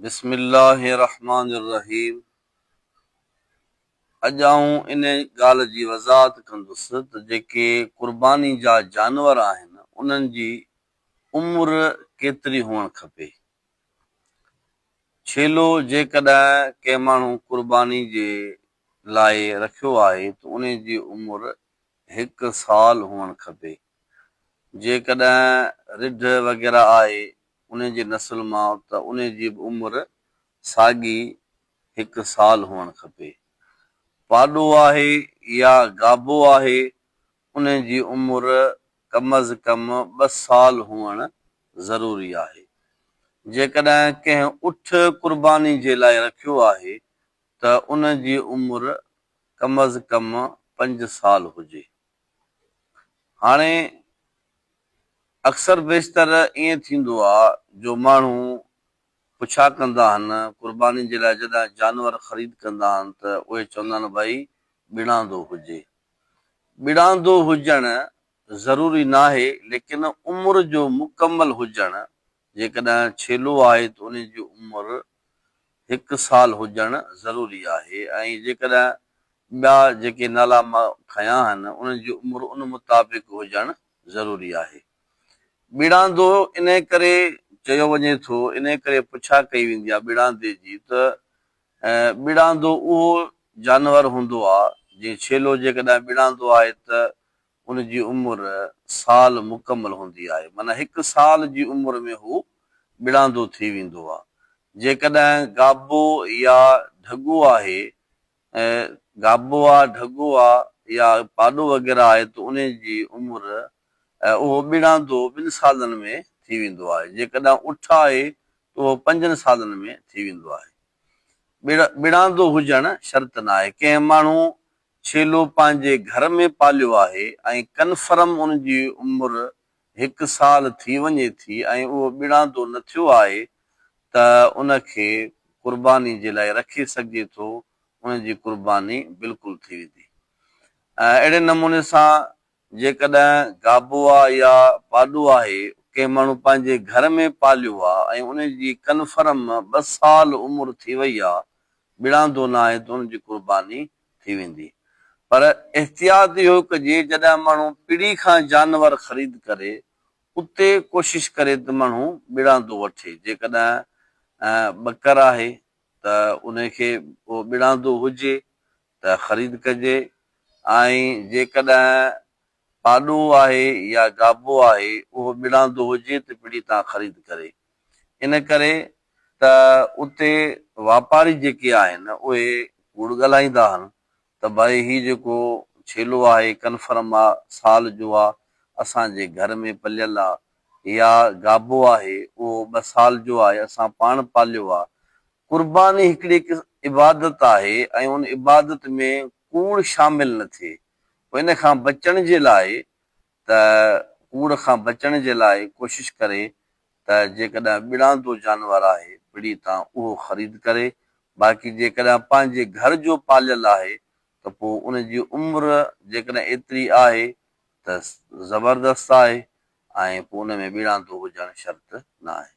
बिस्मिल्लाहिर्रहमानिर्रहीम। अॼु आऊं इन ॻाल्हि जी वज़ाहत कंदुसि त जेके क़ुर्बानी जा जानवर आहिनि उन्हनि जी उमिरि केतिरी हुअणु खपे। छेलो जेकॾहिं कंहिं माण्हू क़ुर्बानी जे लाइ रखियो आहे त उन जी उमिरि 1 साल हुअणु खपे। जेकॾहिं रिढ वग़ैरह आहे उन जी नस्ल मां त उन जी बि उमिरि साॻी 1 साल हुअणु खपे। पाॾो आहे या गाबो आहे उन जी उमिरि कम अज़ कम 2 साल हुअणु ज़रूरी आहे। जेकॾहिं कंहिं उठ क़ुर्बानी जे लाइ रखियो आहे त उन जी उमिरि कम अज़ कम 5 साल हुजे। हाणे अक्सर बेशितर ईअं थींदो आहे जो माण्हू पुछा कंदा आहिनि क़ुर्बानी जे लाइ जॾहिं जानवर ख़रीद कंदा आहिनि त उहे चवंदा आहिनि भई ॿिड़ांदो हुजे। ॿिड़ांदो हुजणु ज़रूरी न आहे, लेकिन उमिरि जो मुकमल हुजणु, जेकॾहिं छेलो आहे त उन जी उमिरि 1 साल हुजणु ज़रूरी आहे। ऐं जेकॾहिं ॿिया जेके नाला मां खयां आहिनि उन्हनि जी उमिरि उन मुताबिक़ हुजणु ज़रूरी आहे। ॿिड़ांदो इन करे चयो वञे थो, इन करे पुछा कई वेंदी आहे ॿिड़ांदे जी, त ॿिड़ांदो उहो जानवर हूंदो आहे जीअं छेलो जेकॾहिं ॿिड़ांदो आहे त उन जी उमिरि साल मुकमल हूंदी आहे, माना 1 साल जी उमिरि में हू ॿिड़ांदो थी वेंदो आहे। जेकॾहिं गाबो या ढगो आहे, गाबो आहे, ढगो आहे या पाॾो वग़ैरह आहे त उन जी उमिरि उहो ॿिड़ांदो 2 सालनि में थी वेंदो आहे। जेकॾहिं उठ आहे त उहो 5 सालनि में थी वेंदो आहे। ॿिड़ांदो हुजणु शर्त न आहे। कंहिं माण्हू छेलो पंहिंजे घर में पालियो आहे ऐं कन्फर्म उन जी उमिरि 1 साल थी वञे थी ऐं उहो ॿिड़ांदो न थियो आहे त उनखे क़ुर्बानी जे लाइ रखी सघिजे थो, उन जी क़ुर्बानी बिल्कुलु थी वेंदी। अहिड़े नमूने सां जेकॾहिं गाबो आहे या पाॾो आहे, कंहिं माण्हू पंहिंजे घर में पालियो आहे ऐं उन जी कन्फर्म 2 साल उमिरि थी वई आहे, ॿिड़ांदो न आहे त उन जी क़ुर्बानी थी वेंदी। पर एहतियात इहो कजे जॾहिं माण्हू पिड़ी खां जानवर ख़रीद करे उते कोशिश करे त माण्हू ॿिड़ांदो वठे। जेकॾहिं ॿकर आहे त उनखे उहो ॿिड़ांदो हुजे त ख़रीद कजे, ऐं जेकॾहिं पाॾो आहे या गाबो आहे उहो ॿिड़ांदो हुजे त पिड़ी तव्हां ख़रीद करे। इन करे त उते वापारी जेके आहिनि उहे कूड़ ॻाल्हाईंदा आहिनि त भई हीउ जेको छेलो आहे कन्फर्म आहे, साल जो आहे, असांजे घर में पलियल आहे, या गाबो आहे उहो 2 साल जो आहे, असां पाण पालियो आहे। क़ुर्बानी हिकिड़ी इबादत आहे ऐं उन इबादत में कूड़ शामिल न थिए। इन खां बचण जे लाइ त कूड़ खां बचण जे लाइ कोशिश करे त जेकॾहिं ॿिड़ांदो जानवर आहे पिड़ी तव्हां उहो ख़रीद करे। बाक़ी जेकॾहिं पंहिंजे घर जो पालियल आहे त पोइ उन जी उमिरि जेकॾहिं एतिरी आहे त ज़बरदस्त आहे ऐं पोइ उन में ॿिड़ांदो हुजणु शर्त न आहे।